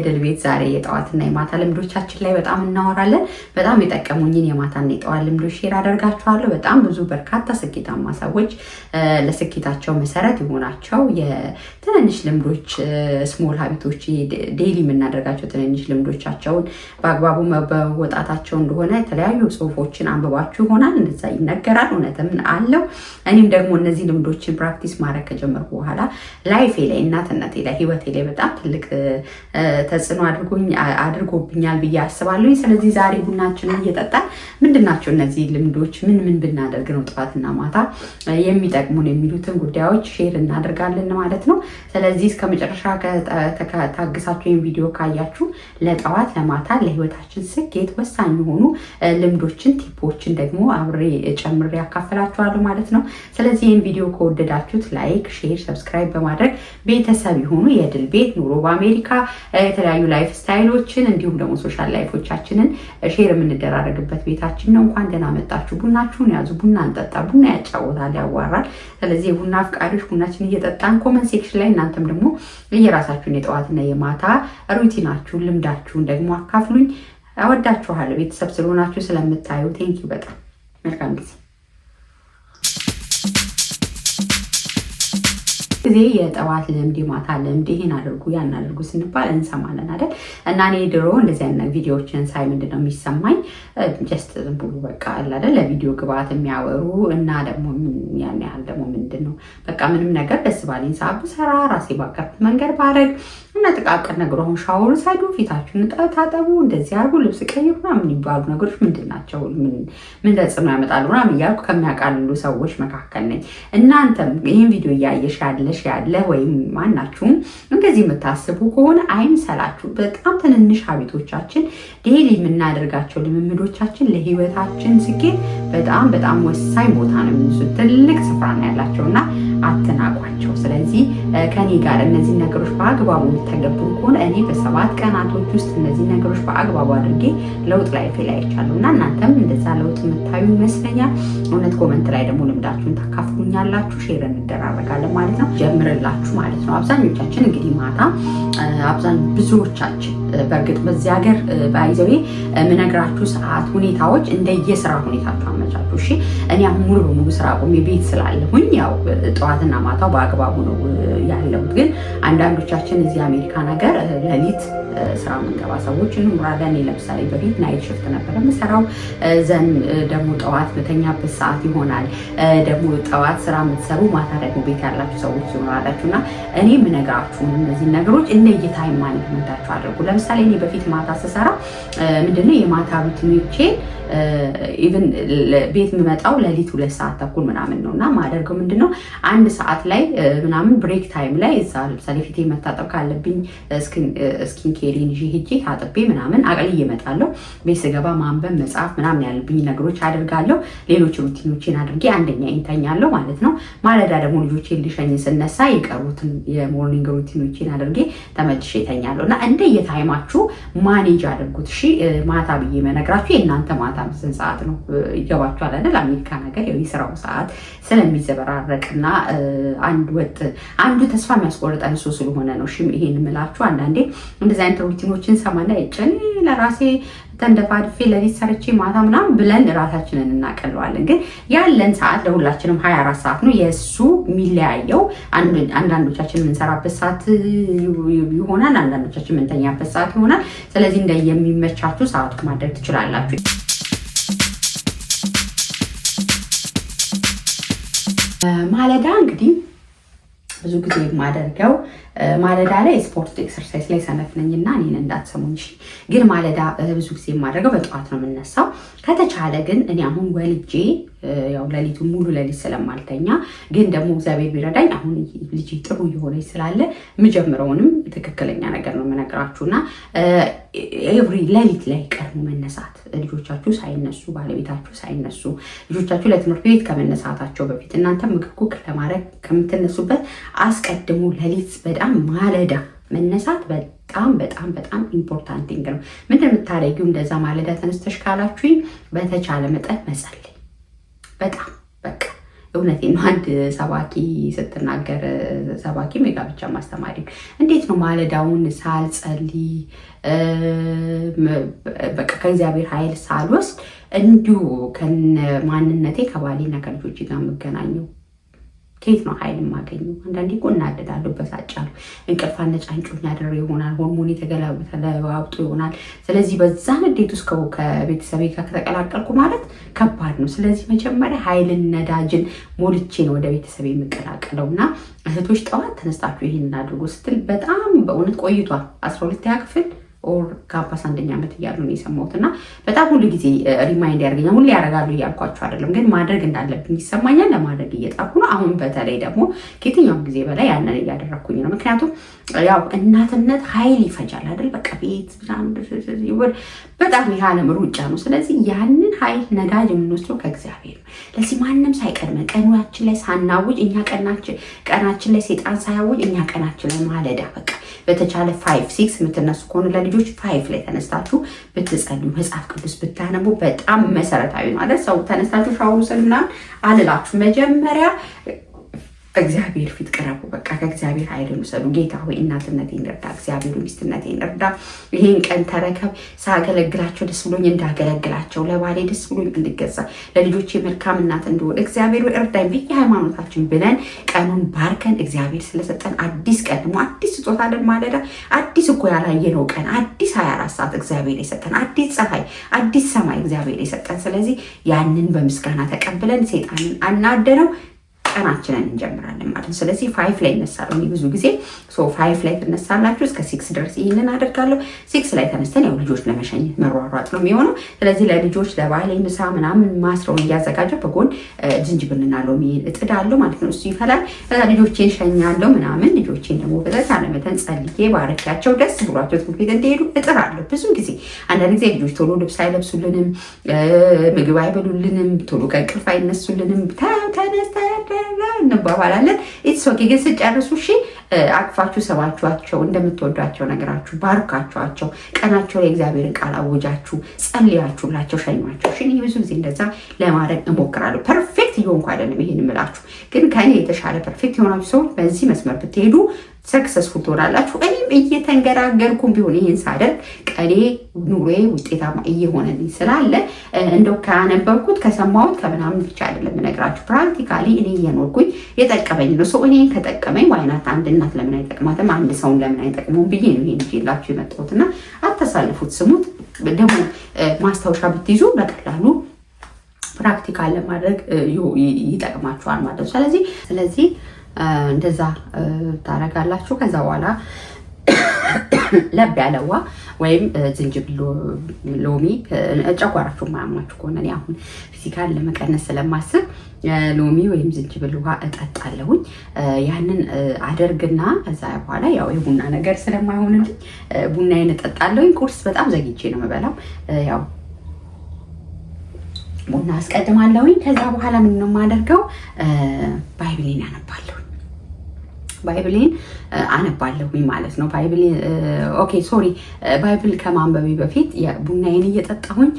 የድል ቤት ዛሬ የጠዋትና የማታ ልምዶቻችን ላይ በጣም እናወራለን። በጣም የጠቀሙኝን የማታና የጠዋት ልምዶች ሼር አደርጋችኋለሁ። በጣም ብዙ በርካታ ስኬታማ ሰዎች ለስኬታቸው መሰረት የሆናቸው የትንንሽ ልምዶች ስሞል ሀቢቶች ዴይሊ የምናደርጋቸው ትንንሽ ልምዶቻቸውን በአግባቡ መወጣታቸው እንደሆነ የተለያዩ ጽሁፎችን አንብባችሁ ይሆናል። እንደዛ ይነገራል፣ እውነትም አለው። እኔም ደግሞ እነዚህ ልምዶችን ፕራክቲስ ማድረግ ከጀመርኩ በኋላ ላይፌ ላይ እናትነቴ ላይ ህይወቴ ላይ በጣም ትልቅ ተጽዕኖ አድርጎብኛል ብዬ አስባለሁ። ስለዚህ ዛሬ ቡናችንን እየጠጣን ምንድናቸው እነዚህ ልምዶች፣ ምን ብናደርግ ነው ጠዋትና ማታ የሚጠቅሙን የሚሉትን ጉዳዮች ሼር እናደርጋለን ማለት ነው። ስለዚህ እስከ መጨረሻ ታግሳችሁ ይህን ቪዲዮ ካያችሁ ለጠዋት ለማታ ለህይወታችን ስኬት ወሳኝ የሆኑ ልምዶችን ቲፖችን ደግሞ አብሬ ጨምሬ ያካፍላችኋለሁ ማለት ነው። ስለዚህ ይህን ቪዲዮ ከወደዳችሁት ላይክ፣ ሼር፣ ሰብስክራይብ በማድረግ ቤተሰብ የሆኑ የድል ቤት ኑሮ በአሜሪካ የተለያዩ ላይፍ ስታይሎችን እንዲሁም ደግሞ ሶሻል ላይፎቻችንን ሼር የምንደራረግበት ቤታችን ነው። እንኳን ደህና መጣችሁ። ቡናችሁን ያዙ። ቡና እንጠጣ። ቡና ያጫወታል፣ ያዋራል። ስለዚህ የቡና አፍቃሪዎች ቡናችን እየጠጣን ኮመንት ሴክሽን ላይ እናንተም ደግሞ የራሳችሁን የጠዋትና የማታ ሩቲናችሁን ልምዳችሁን ደግሞ አካፍሉኝ። እወዳችኋለሁ። ቤተሰብ ስለሆናችሁ ስለምታዩ ቴንኪው። በጣም መልካም ጊዜ። ጊዜ የጠዋት ልምድ የማታ ልምድ ይሄን አድርጉ ያን አድርጉ ስንባል እንሰማለን አይደል? እና እኔ ድሮ እንደዚህ አይነት ቪዲዮዎችን ሳይ ምንድን ነው የሚሰማኝ? ጀስት ዝም ብሎ በቃ አለ አይደል ለቪዲዮ ግብአት የሚያወሩ እና ደግሞ ያን ያህል ደግሞ ምንድን ነው በቃ ምንም ነገር ደስ ባለኝ ሰዓት ብሰራ ራሴ ባቀርኩት መንገድ ባረግ እና ጥቃቅን ነገሩ አሁን ሻወር ሳይዱ ፊታችሁን ታጠቡ፣ እንደዚህ አድርጉ፣ ልብስ ቀይሩ ምናምን የሚባሉ ነገሮች ምንድን ናቸው? ምን ተጽዕኖ ያመጣሉ ምናምን እያልኩ ከሚያቃልሉ ሰዎች መካከል ነኝ። እናንተም ይህን ቪዲዮ እያየሽ ያለ ወይም ማናችሁም እንደዚህ የምታስቡ ከሆነ አይምሰላችሁ። በጣም ትንንሽ ሀቢቶቻችን ዴይሊ የምናደርጋቸው ልምምዶቻችን ለህይወታችን ስኬት በጣም በጣም ወሳኝ ቦታ ነው የሚይዙት፣ ትልቅ ስፍራ ነው ያላቸው እና አትናቋቸው። ስለዚህ ከኔ ጋር እነዚህ ነገሮች በአግባቡ የሚተገብሩ ከሆነ እኔ በ7 ቀናቶች ውስጥ እነዚህ ነገሮች በአግባቡ አድርጌ ለውጥ ላይ አይቻለሁ እና እናንተም እንደዛ ለውጥ የምታዩ ይመስለኛል። እውነት ኮመንት ላይ ደግሞ ልምዳችሁን ታካፍሉኛላችሁ፣ ሼር እንደራረጋለን ማለት ነው። ጀምርላችሁ ማለት ነው። አብዛኞቻችን እንግዲህ ማታ ብዙዎቻችን በእርግጥ በዚህ ሀገር ባይዘዌ የምነግራችሁ ሰዓት ሁኔታዎች እንደየስራ ሁኔታችሁ አመቻቹ። እሺ እኔ አሁን ሙሉ በሙሉ ስራ ቆሜ ቤት ስላለሁኝ ያው ጠዋትና ማታው በአግባቡ ነው ያለሁት። ግን አንዳንዶቻችን እዚህ አሜሪካን ሀገር ሌሊት ስራ የምንገባ ሰዎች እንኖራለን። እኔ ለምሳሌ በፊት ናይት ሽፍት ነበር የምሰራው። ዘን ደግሞ ጠዋት መተኛበት ሰዓት ይሆናል። ደግሞ ጠዋት ስራ የምትሰሩ ማታ ደግሞ ቤት ያላችሁ ሰዎች ይኖራላችሁ እና እኔ የምነግራችሁን እነዚህ ነገሮች እንደየታይም ማኔጅመንታችሁ አድርጉ። ለምሳሌ እኔ በፊት ማታ ስሰራ ምንድነው የማታ ሩቲኖቼ ኢቭን ቤት የምመጣው ሌሊት 2 ሰዓት ተኩል ምናምን ነው እና ማደርገው ምንድነው 1 ሰዓት ላይ ምናምን ብሬክ ታይም ላይ እዛ ለምሳሌ ፊቴ መታጠብ ካለብኝ ስኪን ኬሪን ይዤ ሄጄ ታጥቤ ምናምን አቅልዬ እመጣለሁ። ቤት ስገባ ማንበብ መጻፍ ምናምን ያለብኝ ነገሮች አደርጋለሁ። ሌሎች ሩቲኖቼን አድርጌ አንደኛ ይተኛለሁ ማለት ነው። ማለዳ ደግሞ ልጆቼን ልሸኝ ስነሳ የቀሩትን የሞርኒንግ ሩቲኖቼን አድርጌ ተመልሼ ይተኛለሁ እና እንደየታይማችሁ ማኔጅ አድርጉት። እሺ ማታ ብዬ መነግራችሁ የእናንተ ማታ ስንት ሰዓት ነው ይገባችኋል አይደል? አሜሪካ ነገር የስራው ሰዓት ስለሚዘበራረቅና አንዱ ተስፋ የሚያስቆርጠን እሱ ስለሆነ ነው። እሺ ይሄን የምላችሁ አንዳንዴ እንደዚህ አይነት ሩቲኖችን ሰማና እጭኔ ለራሴ ተንደፋድፌ ለሊት ሰርቼ ማታ ምናምን ብለን ራሳችንን እናቀለዋለን። ግን ያለን ሰዓት ለሁላችንም 24 ሰዓት ነው። የእሱ የሚለያየው አንዳንዶቻችን የምንሰራበት ሰዓት ይሆናል፣ አንዳንዶቻችን የምንተኛበት ሰዓት ይሆናል። ስለዚህ እንደየሚመቻችሁ ሰዓቱ ማድረግ ትችላላችሁ። ማለዳ እንግዲህ ብዙ ጊዜ የማደርገው ማለዳ ላይ ስፖርት ኤክሰርሳይዝ ላይ ሰነፍ ነኝና እኔን እንዳትሰሙኝ። ግን ማለዳ ብዙ ጊዜ የማደርገው በጠዋት ነው የምነሳው። ከተቻለ ግን እኔ አሁን ወልጄ ያው ሌሊቱን ሙሉ ሌሊት ስለማልተኛ ግን ደግሞ እግዚአብሔር ቢረዳኝ አሁን ልጅ ጥሩ እየሆነች ስላለ የምጀምረውንም ትክክለኛ ነገር ነው የምነግራችሁና ኤቭሪ ሌሊት ላይ ቀድሞ መነሳት፣ ልጆቻችሁ ሳይነሱ ባለቤታችሁ ሳይነሱ ልጆቻችሁ ለትምህርት ቤት ከመነሳታቸው በፊት እናንተ ምግብ ኩክ ለማድረግ ከምትነሱበት አስቀድሞ ሌሊት በጣም ማለዳ መነሳት በጣም በጣም በጣም ኢምፖርታንት ቲንግ ነው። ምንድን የምታደርጊው እንደዛ ማለዳ ተነስተሽ ካላችሁኝ በተቻለ መጠን መጸለይ በጣም በቃ እውነቴን ነው። አንድ ሰባኪ ስትናገር ሰባኪም የጋብቻ ማስተማሪ እንዴት ነው ማለዳውን ሳልጸልይ በቃ ከእግዚአብሔር ኃይል ሳልወስድ እንዲሁ ከነ ማንነቴ ከባሌና ከልጆቼ ጋር የምገናኘው? ከየት ነው ኃይል የማገኘው? አንዳንዴ እኮ እናደዳለሁ፣ በሳጫለሁ። እንቅልፍ አነጫንጮኝ ያደረ ይሆናል፣ ሆርሞኔ ተለዋውጦ ይሆናል። ስለዚህ በዛ ንዴት ውስጥ ከቤተሰቤ ጋር ከተቀላቀልኩ ማለት ከባድ ነው። ስለዚህ መጀመሪያ ኃይልን ነዳጅን ሞልቼ ነው ወደ ቤተሰቤ የምቀላቀለው እና እህቶች ጠዋት ተነስታችሁ ይሄንን አድርጎ ስትል በጣም በእውነት ቆይቷል። 12ኛ ክፍል ኦር ካምፓስ 1ኛ ዓመት እያሉ ነው የሰማሁት እና በጣም ሁሉ ጊዜ ሪማይንድ ያደርገኛል። ሁሌ ያደርጋሉ እያልኳቸው አይደለም፣ ግን ማድረግ እንዳለብኝ ይሰማኛል። ለማድረግ እየጣርኩ ነው። አሁን በተለይ ደግሞ ከየትኛውም ጊዜ በላይ ያንን እያደረግኩኝ ነው። ምክንያቱም ያው እናትነት ኃይል ይፈጃል አይደል? በቃ ቤት በጣም የዓለም ሩጫ ነው። ስለዚህ ያንን ኃይል ነዳጅ የምንወስደው ከእግዚአብሔር ነው። ለዚህ ማንም ሳይቀድመን ቀናችን ላይ ሳናውጅ እኛ ቀናችን ላይ ሴጣን ሳያውጅ እኛ ቀናችን ላይ ማለዳ በቃ በተቻለ 5-6 የምትነሱ ከሆነ ለልጆች 5 ላይ ተነስታችሁ ብትጸልዩ መጽሐፍ ቅዱስ ብታነቡ በጣም መሰረታዊ ነው አይደል? ሰው ተነስታችሁ ሻወር ውሰዱ ምናምን አልላችሁ። መጀመሪያ እግዚአብሔር ፊት ቅረቡ። በቃ ከእግዚአብሔር ኃይልን ውሰዱ። ጌታ ሆይ እናትነቴን እርዳ፣ እግዚአብሔር ሚስትነቴን እርዳ፣ ይሄን ቀን ተረከብ። ሳገለግላቸው ደስ ብሎኝ እንዳገለግላቸው፣ ለባሌ ደስ ብሎኝ እንድገዛ፣ ለልጆቼ መልካም እናት እንደሆነ እግዚአብሔር እርዳኝ ብዬ ሃይማኖታችን ብለን ቀኑን ባርከን እግዚአብሔር ስለሰጠን አዲስ ቀን ደግሞ አዲስ ስጦታ አለን። ማለዳ አዲስ እኮ ያላየነው ቀን፣ አዲስ 24 ሰዓት እግዚአብሔር የሰጠን አዲስ ፀሐይ፣ አዲስ ሰማይ እግዚአብሔር የሰጠን። ስለዚህ ያንን በምስጋና ተቀብለን ሴጣንን አናደነው ቀናችንን እንጀምራለን ማለት ነው። ስለዚህ 5 ላይ እነሳለሁ እኔ ብዙ ጊዜ 5 ላይ ትነሳላችሁ። እስከ 6 ድረስ ይህንን አደርጋለሁ። 6 ላይ ተነስተን ያው ልጆች ለመሸኘት መሯሯጥ ነው የሚሆነው። ስለዚህ ለልጆች ለባሌ ምሳ ምናምን ማስረውን እያዘጋጀው በጎን ዝንጅብልና ሎሚ እጥዳለሁ ማለት ነው። እሱ ይፈላል። ልጆቼን ሸኛለሁ ምናምን። ልጆቼን ደግሞ በተቻለ መጠን ጸልዬ ባረኪያቸው ደስ ብሏቸው ትምህርት ቤት እንዲሄዱ እጥራለሁ። ብዙ ጊዜ አንዳንድ ጊዜ ልጆች ቶሎ ልብስ አይለብሱልንም፣ ምግብ አይበሉልንም፣ ቶሎ ከእንቅልፍ አይነሱልንም። ተነስተ እንባባላለን። ኢትስ ኦኬ። ግን ስጨርሱ እሺ አቅፋችሁ ሰባችኋቸው፣ እንደምትወዷቸው ነገራችሁ፣ ባርካችኋቸው፣ ቀናቸው ላይ እግዚአብሔርን ቃል አውጃችሁ ጸልያችሁላቸው ሸኟቸው። እሺ እኔ ብዙ ጊዜ እንደዛ ለማድረግ እሞክራለሁ። ፐርፌክት እየሆንኩ አይደለም ይሄን እምላችሁ፣ ግን ከእኔ የተሻለ ፐርፌክት የሆናችሁ ሰዎች በዚህ መስመር ብትሄዱ ሰክሰስፉል ትሆናላችሁ። እኔም እየተንገራገርኩም ቢሆን ይሄን ሳደርግ ቀኔ ኑሮዬ ውጤታማ እየሆነልኝ ስላለ እንደው ካነበብኩት ከሰማሁት ከምናምን ብቻ አይደለም እነግራችሁ። ፕራክቲካሊ እኔ እየኖርኩኝ የጠቀመኝ ነው። ሰው እኔን ከጠቀመኝ ዋይናት አንድ እናት ለምን አይጠቅማትም? አንድ ሰውን ለምን አይጠቅመውም ብዬ ነው ይሄን ይዤላችሁ የመጣሁትና አታሳልፉት፣ ስሙት። ደግሞ ማስታወሻ ብትይዙ በቀላሉ ፕራክቲካል ለማድረግ ይጠቅማችኋል ማለት ነው። ስለዚህ እንደዛ ታረጋላችሁ። ከዛ በኋላ ለብ ያለ ውሃ ወይም ዝንጅብል፣ ሎሚ ጨጓራችሁ ማያማችሁ ከሆነ እኔ አሁን ፊዚካል ለመቀነስ ስለማስብ ሎሚ ወይም ዝንጅብል ውሃ እጠጣለሁኝ። ያንን አደርግና ከዛ በኋላ ያው የቡና ነገር ስለማይሆንልኝ ቡናዬን እጠጣለሁኝ። ቁርስ በጣም ዘግቼ ነው የምበላው። ያው ቡና አስቀድማለሁኝ። ከዛ በኋላ ምን ነው የማደርገው? ባይብሌን ያነባለሁ። ባይብሌን አነባለሁኝ ማለት ነው። ባይብል ከማንበቤ በፊት ቡናዬን እየጠጣሁኝ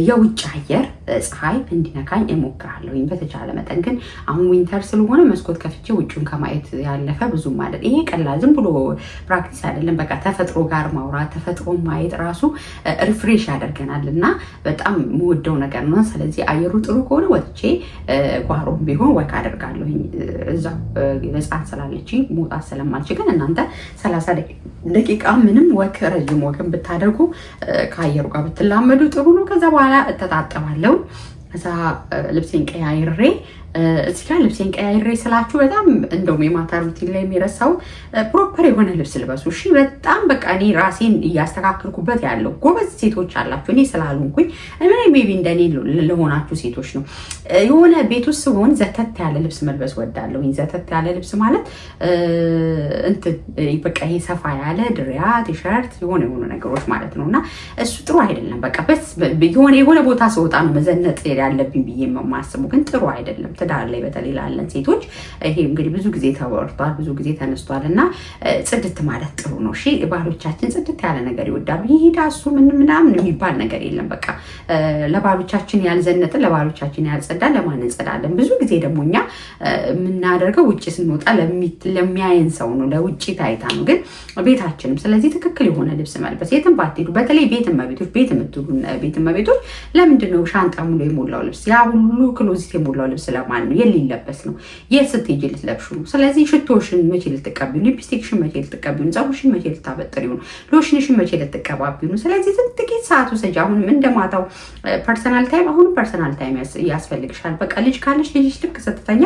የውጭ አየር ፀሐይ እንዲነካኝ እሞክራለሁኝ በተቻለ መጠን። ግን አሁን ዊንተር ስለሆነ መስኮት ከፍቼ ውጭውን ከማየት ያለፈ ብዙም ማለት ይሄ ቀላል ዝም ብሎ ፕራክቲስ አይደለም። በቃ ተፈጥሮ ጋር ማውራት፣ ተፈጥሮ ማየት ራሱ ሪፍሬሽ ያደርገናል እና በጣም የምወደው ነገር ነው። ስለዚህ አየሩ ጥሩ ከሆነ ወጥቼ ጓሮም ቢሆን ወክ አደርጋለሁኝ። እዛው ህፃን ስላለችኝ መውጣት ስለማልችል ግን እናንተ 30 ደቂቃ ምንም ወክ ረጅም ወክን ብታደርጉ ከአየሩ ጋር ብትላመዱ ጥሩ ነው። ከዛ በኋላ እተጣጠባለሁ። ከዛ ልብሴን ቀያይሬ እዚህ ጋር ልብሴን ቀያይሬ ስላችሁ በጣም እንደውም የማታ ሩቲን ላይ የሚረሳው ፕሮፐር የሆነ ልብስ ልበሱ። እሺ በጣም በቃ እኔ ራሴን እያስተካከልኩበት ያለው ጎበዝ ሴቶች አላችሁ። እኔ ስላልሆንኩኝ ሜቢ እንደኔ ለሆናችሁ ሴቶች ነው። የሆነ ቤት ውስጥ ስሆን ዘተት ያለ ልብስ መልበስ ወዳለሁኝ። ዘተት ያለ ልብስ ማለት በቃ ይሄ ሰፋ ያለ ድሪያ፣ ቲሸርት የሆኑ ነገሮች ማለት ነው እና እሱ ጥሩ አይደለም። በቃ የሆነ ቦታ ስወጣ ነው መዘነጥ ያለብኝ ብዬ የማስበው፣ ግን ጥሩ አይደለም። ትዳር ላይ በተለይ ላለን ሴቶች ይሄ እንግዲህ ብዙ ጊዜ ተወርቷል፣ ብዙ ጊዜ ተነስቷል እና ጽድት ማለት ጥሩ ነው። እሺ ባሎቻችን ጽድት ያለ ነገር ይወዳሉ። ይሄዳ እሱ ምናምን የሚባል ነገር የለም። በቃ ለባሎቻችን ያልዘነጥን ለባሎቻችን ያልጸዳን ለማን እንጸዳለን? ብዙ ጊዜ ደግሞ እኛ የምናደርገው ውጭ ስንወጣ ለሚያየን ሰው ነው፣ ለውጭ ታይታ ነው፣ ግን ቤታችንም። ስለዚህ ትክክል የሆነ ልብስ መልበስ የትም ባትሄዱ፣ በተለይ ቤት እመቤቶች፣ ቤት የምትሉ ቤት እመቤቶች ለምንድን ነው ሻንጣ ሙሉ የሞላው ልብስ? ያ ሁሉ ክሎዚት የሞላው ልብስ ለማን ነው? ሊለበስ ነው። የት ስትሄጂ ልትለብሹ ነው? ስለዚህ ሽቶሽን መቼ ልትቀቢው? ሊፕስቲክሽን መቼ ልትቀቢው? ፀጉርሽን መቼ ልታበጥሪው ነው? ሎሽንሽን መቼ ልትቀባቢው ነው? ስለዚህ ጥቂት ሰዓት ውሰጂ። አሁንም እንደማታው ፐርሰናል ታይም፣ አሁንም ፐርሰናል ታይም ያስፈልግሻል። በቃ ልጅ ካለሽ ልጅሽ ልክ ስትተኛ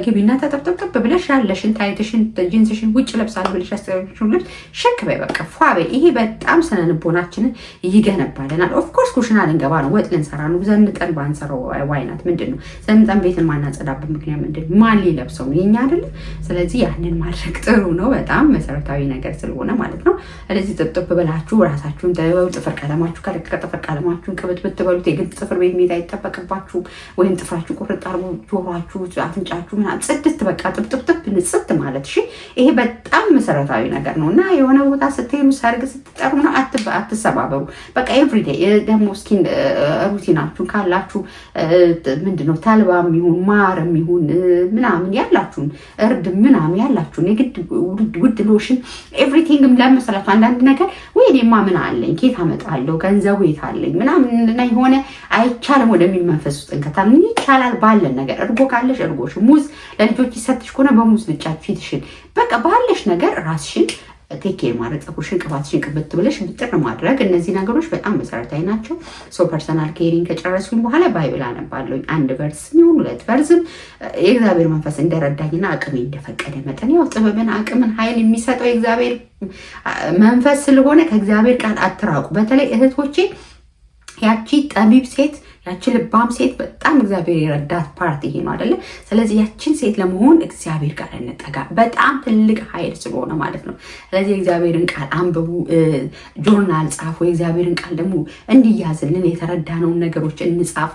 ግቢና ተጠብጠብ ብለሽ ያለሽን ታይትሽን ጂንስሽን ውጭ ለብሳለሁ ብለሽ ያስተካክልሽውን ልብስ ሸክ በይ፣ በቃ ፏ በይ። ይሄ በጣም ስነ ልቦናችንን ይገነባልናል። ኦፍኮርስ ኩሽና ልንገባ ነው፣ ወጥ ልንሰራ ነው። ዘንጠን ባንሰራው ዋይናት? ምንድን ነው ዘንጠን ቤትን ማናጸዳበት ምክንያት ምንድን ነው? ማን ሊለብሰው ነው? የኛ አይደለም። ስለዚህ ያንን ማድረግ ጥሩ ነው፣ በጣም መሰረታዊ ነገር ስለሆነ ማለት ነው። ስለዚህ ጥብጥብ ብላችሁ ራሳችሁን ጥፍር ቀለማችሁ ከለቀቀ ጥፍር ቀለማችሁን ቅብት ብትበሉት የግድ ጥፍር ቤት ሜዳ አይጠበቅባችሁም። ወይም ጥፍራችሁ ቁርጥ አርጎ ጆሯችሁ፣ አፍንጫችሁ ምናምን ጽድት በቃ ጥብጥብጥብ ንጽት ማለት እሺ። ይሄ በጣም መሰረታዊ ነገር ነው እና የሆነ ቦታ ስትሄዱ ሰርግ ስትጠሩ ነው አትሰባበሩ። በቃ ኤቭሪዴይ ደግሞ እስኪን ሩቲናችሁን ካላችሁ ምንድነው ተልባም ይሁን ማርም ይሁን ምናምን ያላችሁን እርድ ምናምን ያላችሁን የግድ ውድ ሎሽን ኤቭሪቲንግም ለመሰላችሁ አንዳንድ ነገር ወይ እኔማ ምን አለኝ ኬት አመጣለሁ ገንዘቡ የት አለኝ ምናምን እና የሆነ አይቻልም ወደሚል መንፈስ ውስጥ እንከታም። ይቻላል ባለን ነገር እርጎ ካለሽ እርጎሽ፣ ሙዝ ለልጆች ይሰጥሽ ከሆነ በሙዝ ልጫት ፊትሽን በቃ ባለሽ ነገር ራስሽን ቴኬር ማድረግ፣ ፀጉርሽን ቅባትሽን ቅብት ብለሽ ብጥር ማድረግ፣ እነዚህ ነገሮች በጣም መሰረታዊ ናቸው። ፐርሰናል ኬሪንግ ከጨረስኩኝ በኋላ ባይብል አነባለሁ። አንድ ቨርስ የሚሆን 2 ቨርስም የእግዚአብሔር መንፈስ እንደረዳኝና አቅሜ እንደፈቀደ መጠን ያው ጥበብን አቅምን ኃይል የሚሰጠው የእግዚአብሔር መንፈስ ስለሆነ ከእግዚአብሔር ቃል አትራቁ። በተለይ እህቶቼ ያቺ ጠቢብ ሴት ያቺ ልባም ሴት በጣም እግዚአብሔር የረዳት ፓርቲ ይሄ ነው አይደለ? ስለዚህ ያቺን ሴት ለመሆን እግዚአብሔር ቃል እንጠጋ። በጣም ትልቅ ኃይል ስለሆነ ማለት ነው። ስለዚህ የእግዚአብሔርን ቃል አንብቡ፣ ጆርናል ጻፉ። የእግዚአብሔርን ቃል ደግሞ እንዲያዝልን የተረዳነውን ነገሮች እንጻፍ።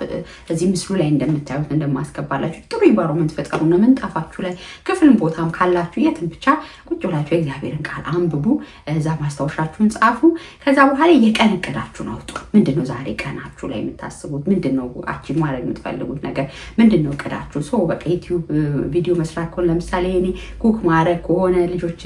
እዚህ ምስሉ ላይ እንደምታዩት እንደማስገባላችሁ ጥሩ ኢንቫይሮንመንት ፈጠሩ ነው። ምንጣፋችሁ ላይ ክፍልን ቦታም ካላችሁ የትም ብቻ ቁጭ ብላችሁ የእግዚአብሔርን ቃል አንብቡ። እዛ ማስታወሻችሁን ጻፉ። ከዛ በኋላ የቀን እቅዳችሁን አውጡ። ምንድነው ዛሬ ቀናችሁ ላይ የምታስቡት? ምንድነው አቺቭ ማድረግ የምትፈልጉት ነገር? ምንድነው እቅዳችሁ? በቃ ዩቲዩብ ቪዲዮ መስራት ከሆነ ለምሳሌ እኔ ኩክ ማድረግ ከሆነ ልጆች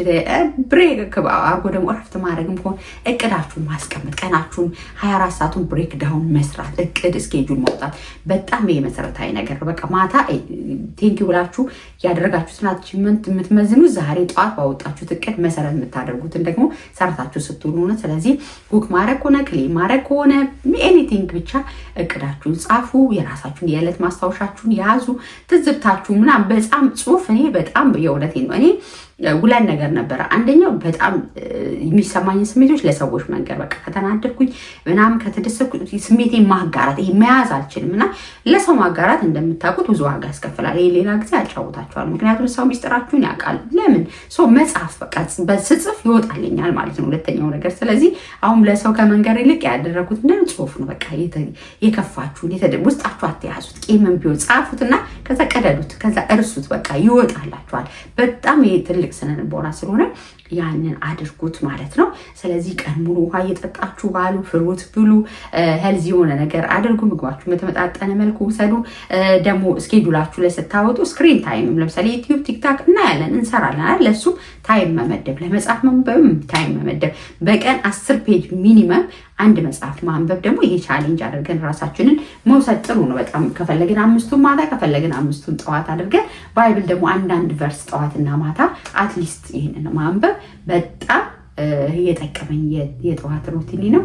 ብሬክ አርጎ ደግሞ እረፍት ማድረግም ከሆነ እቅዳችሁን ማስቀመጥ፣ ቀናችሁን 24 ሰዓቱን ብሬክ ዳውን መስራት፣ እቅድ ስኬጁል ማውጣት በጣም የመሰረታዊ ነገር ነው። በቃ ማታ ቴንኪው ብላችሁ ያደረጋችሁትን አቺቭመንት የምትመዝኑ ዛሬ ጠዋት ባወጣችሁት እቅድ መሰረት የምታደርጉትን ደግሞ ሰርታችሁ ስትሆኑ ነው። ስለዚህ ኩክ ማድረግ ከሆነ ክሊን ማድረግ ከሆነ ኤኒቲንግ ብቻ እቅዳችሁን ጻፉ። የራሳችሁን የዕለት ማስታወሻችሁን ያዙ። ትዝብታችሁ ምናምን በጣም ጽሁፍ እኔ በጣም የእውነቴን ነው እኔ ሁለት ነገር ነበረ። አንደኛው በጣም የሚሰማኝን ስሜቶች ለሰዎች መንገር፣ በቃ ከተናደድኩኝ ምናምን ከተደሰትኩ ስሜቴን ማጋራት፣ ይሄ መያዝ አልችልም እና ለሰው ማጋራት እንደምታውቁት ብዙ ዋጋ ያስከፍላል። ይሄ ሌላ ጊዜ አጫውታችኋል። ምክንያቱም ሰው ሚስጥራችሁን ያውቃል። ለምን መጽሐፍ በቃ በስጽፍ ይወጣልኛል ማለት ነው ሁለተኛው ነገር። ስለዚህ አሁን ለሰው ከመንገር ይልቅ ያደረጉት ጽሁፍ ነው። በቃ የከፋችሁን ውስጣችሁ አትያዙት። ቂምም ቢሆን ጻፉትና ከዛ ቀደዱት፣ ከዛ እርሱት። በቃ ይወጣላችኋል። በጣም ትልቅ ስነ ልቦና ስለሆነ ያንን አድርጉት ማለት ነው። ስለዚህ ቀን ሙሉ ውሃ እየጠጣችሁ ባሉ፣ ፍሩት ብሉ፣ ሄልዚ የሆነ ነገር አድርጉ። ምግባችሁ በተመጣጠነ መልኩ ውሰዱ። ደግሞ ስኬጁላችሁ ላይ ስታወጡ ስክሪን ታይም ለምሳሌ ዩቲዩብ፣ ቲክታክ እናያለን እንሰራለን አይደል? ለሱ ታይም መመደብ፣ ለመጽሐፍ ማንበብ ታይም መመደብ፣ በቀን 10 ፔጅ ሚኒመም አንድ መጽሐፍ ማንበብ ደግሞ ይሄ ቻሌንጅ አድርገን ራሳችንን መውሰድ ጥሩ ነው በጣም። ከፈለግን 5ቱን ማታ ከፈለግን 5ቱን ጠዋት አድርገን ባይብል ደግሞ አንዳንድ ቨርስ ጠዋትና ማታ አትሊስት ይህንን ማንበብ በጣም የጠቀመኝ የጠዋት ሩቲኒ ነው።